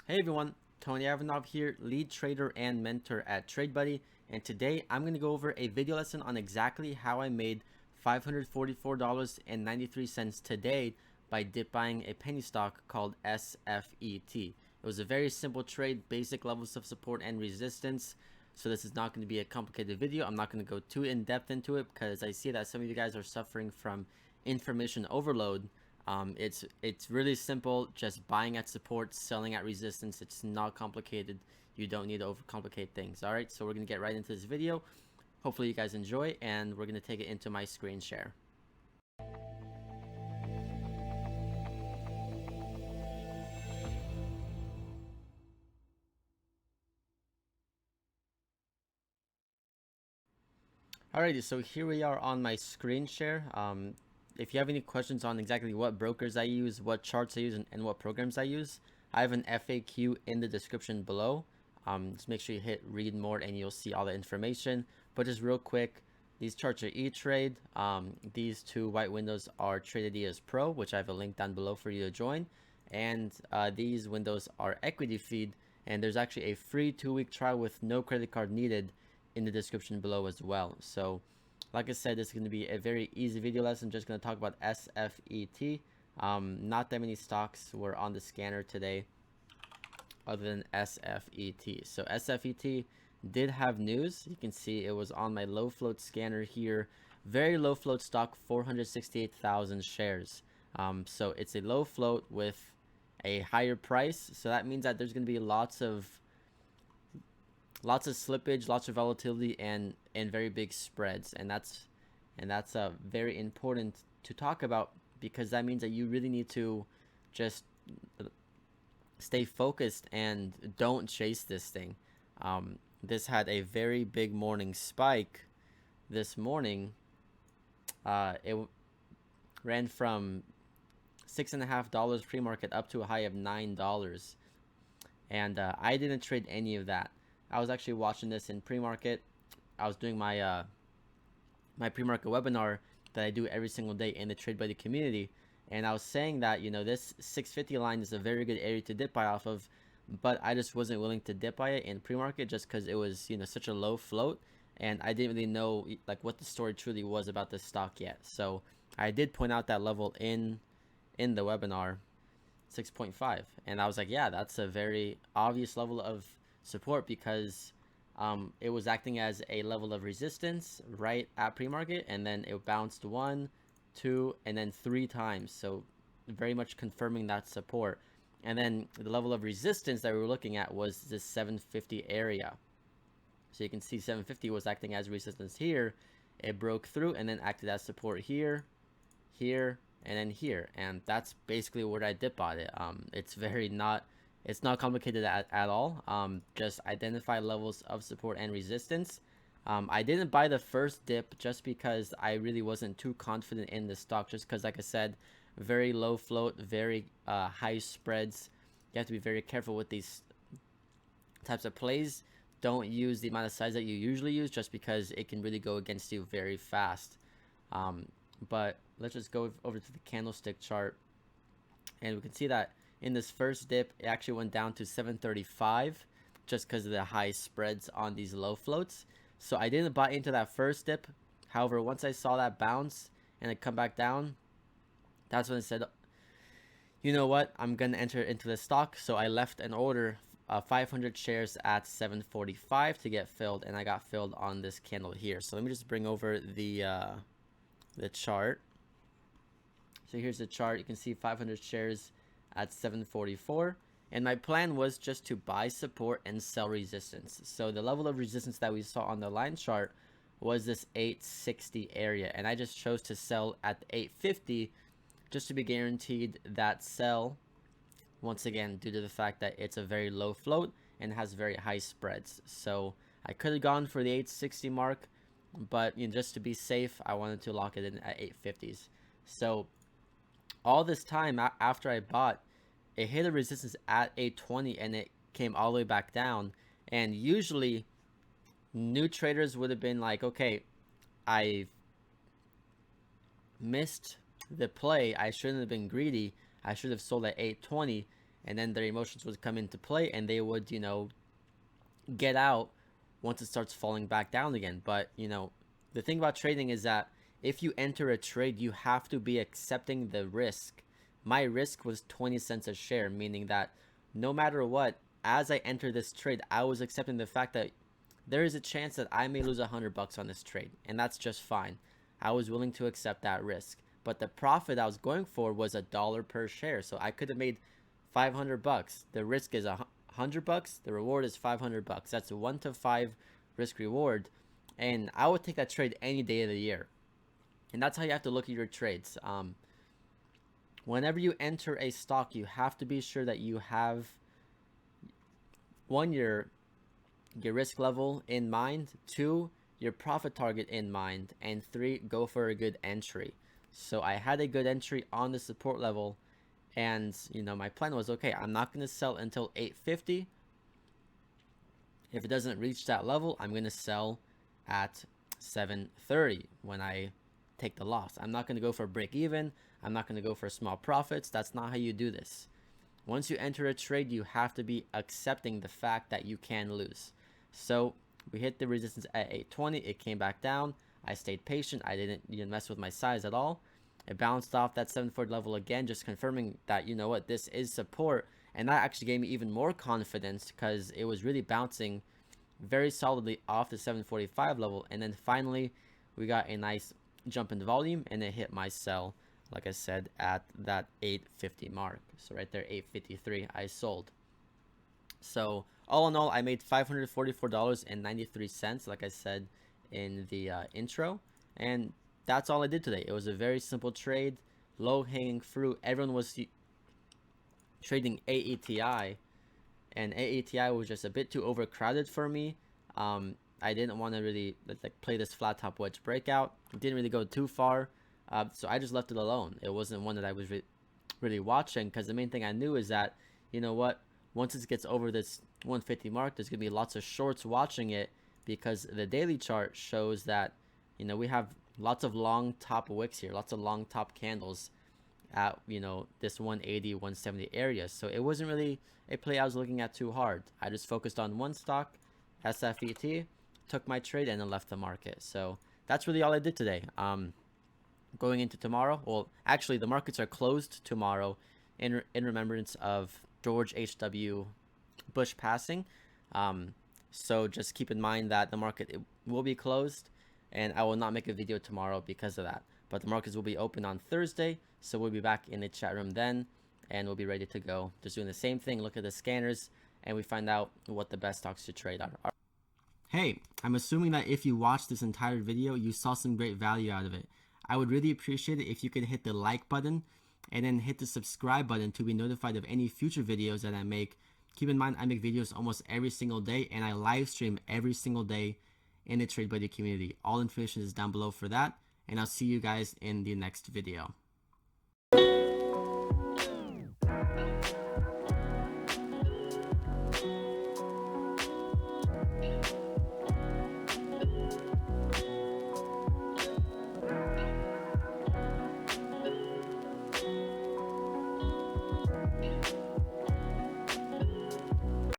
Hey everyone, Tony Ivanov here, lead trader and mentor at TradeBuddy, and today I'm going to go over a video lesson on exactly how I made $544.93 today by dip buying a penny stock called SFET. It was a very simple trade, basic levels of support and resistance, so this is not going to be a complicated video. I'm not going to go too in-depth into it because I see that some of you guys are suffering from information overload. It's really simple, just buying at support, selling at resistance. It's not complicated. You don't need to overcomplicate things. All right, so we're gonna get right into this video. Hopefully you guys enjoy, and we're gonna take it into my screen share. Alrighty, so here we are on my screen share. If you have any questions on exactly what brokers I use, what charts I use, and what programs I use, I have an FAQ in the description below. Just make sure you hit read more and you'll see all the information. But just real quick, these charts are E-Trade. These two white windows are TradeIdeas Pro, which I have a link down below for you to join. And these windows are Equity Feed, and there's actually a free 2-week trial with no credit card needed in the description below as well. So like I said, this is going to be a very easy video lesson. I'm just going to talk about SFET. Not that many stocks were on the scanner today other than SFET. So SFET did have news. You can see it was on my low float scanner here. Very low float stock, 468,000 shares. So it's a low float with a higher price. So that means that there's going to be lots of slippage, lots of volatility, and very big spreads, and that's very important to talk about, because that means that you really need to just stay focused and don't chase this thing. This had a very big morning spike this morning. It ran from $6.50 pre-market up to a high of $9, and I didn't trade any of that. I was actually watching this in pre-market. I was doing my my pre-market webinar that I do every single day in the TradeBuddy community, and I was saying that, you know, this 650 line is a very good area to dip buy off of, but I just wasn't willing to dip buy it in pre-market just because it was, you know, such a low float, and I didn't really know like what the story truly was about this stock yet. So I did point out that level in the webinar, 6.5, and I was like, yeah, that's a very obvious level of support, because it was acting as a level of resistance right at pre-market, and then it bounced 1, 2, and then 3 times, so very much confirming that support. And then the level of resistance that we were looking at was this 750 area. So you can see 750 was acting as resistance here. It broke through and then acted as support here, here, and then here, and that's basically where I dip bought it. It's not complicated at all. Just identify levels of support and resistance. I didn't buy the first dip just because I really wasn't too confident in the stock, just because, like I said, very low float, very high spreads. You have to be very careful with these types of plays. Don't use the amount of size that you usually use, just because it can really go against you very fast. But let's just go over to the candlestick chart, and we can see that in this first dip, it actually went down to 735 just because of the high spreads on these low floats. So I didn't buy into that first dip. However, once I saw that bounce and it come back down, that's when I said, you know what, I'm going to enter into the stock. So I left an order, 500 shares at 745 to get filled, and I got filled on this candle here. So let me just bring over the chart. So here's the chart. You can see 500 shares at 744, and my plan was just to buy support and sell resistance. So the level of resistance that we saw on the line chart was this 860 area, and I just chose to sell at 850 just to be guaranteed that sell, once again, due to the fact that it's a very low float and has very high spreads. So I could have gone for the 860 mark, but, you know, just to be safe, I wanted to lock it in at 850s. So all this time after I bought, it hit a resistance at 820 and it came all the way back down. And usually new traders would have been like, okay, I missed the play. I shouldn't have been greedy. I should have sold at 820 and then their emotions would come into play, and they would, you know, get out once it starts falling back down again. But, you know, the thing about trading is that if you enter a trade, you have to be accepting the risk. My risk was 20 cents a share, meaning that no matter what, as I enter this trade, I was accepting the fact that there is a chance that I may lose $100 on this trade, and that's just fine. I was willing to accept that risk. But the profit I was going for was $1 per share, so I could have made $500. The risk is $100. The reward is $500. That's a 1 to 5 risk reward, and I would take that trade any day of the year. And that's how you have to look at your trades. Whenever you enter a stock, you have to be sure that you have, one, your risk level in mind, 2, your profit target in mind, and 3, go for a good entry. So I had a good entry on the support level, and you know, my plan was, okay, I'm not going to sell until 850. If it doesn't reach that level, I'm going to sell at 730 when I take the loss. I'm not going to go for break even. I'm not going to go for small profits. That's not how you do this. Once you enter a trade, you have to be accepting the fact that you can lose. So we hit the resistance at 820. It came back down. I stayed patient. I didn't mess with my size at all. It bounced off that 740 level again, just confirming that, you know what, this is support. And that actually gave me even more confidence because it was really bouncing very solidly off the 745 level. And then finally, we got a nice jump in volume, and it hit my sell, like I said, at that 850 mark. So right there, 853, I sold. So all in all, I made $544.93, like I said in the intro, and that's all I did today. It was a very simple trade, low hanging fruit. Everyone was trading AETI, and AETI was just a bit too overcrowded for me. I didn't want to really like play this flat top wedge breakout. It didn't really go too far, so I just left it alone. It wasn't one that I was really watching, because the main thing I knew is that, you know what, once it gets over this 150 mark, there's gonna be lots of shorts watching it, because the daily chart shows that, you know, we have lots of long top wicks here, lots of long top candles at, you know, this 180 170 area. So it wasn't really a play I was looking at too hard. I just focused on one stock, SFET, took my trade, and then left the market. So that's really all I did today. Going into tomorrow, well, actually the markets are closed tomorrow in remembrance of George H.W. Bush passing. So just keep in mind that the market will be closed, and I will not make a video tomorrow because of that. But the markets will be open on Thursday, so we'll be back in the chat room then, and we'll be ready to go. Just doing the same thing, look at the scanners, and we find out what the best stocks to trade are. Hey, I'm assuming that if you watched this entire video, you saw some great value out of it. I would really appreciate it if you could hit the like button and then hit the subscribe button to be notified of any future videos that I make. Keep in mind, I make videos almost every single day, and I live stream every single day in the Trade Buddy community. All information is down below for that, and I'll see you guys in the next video.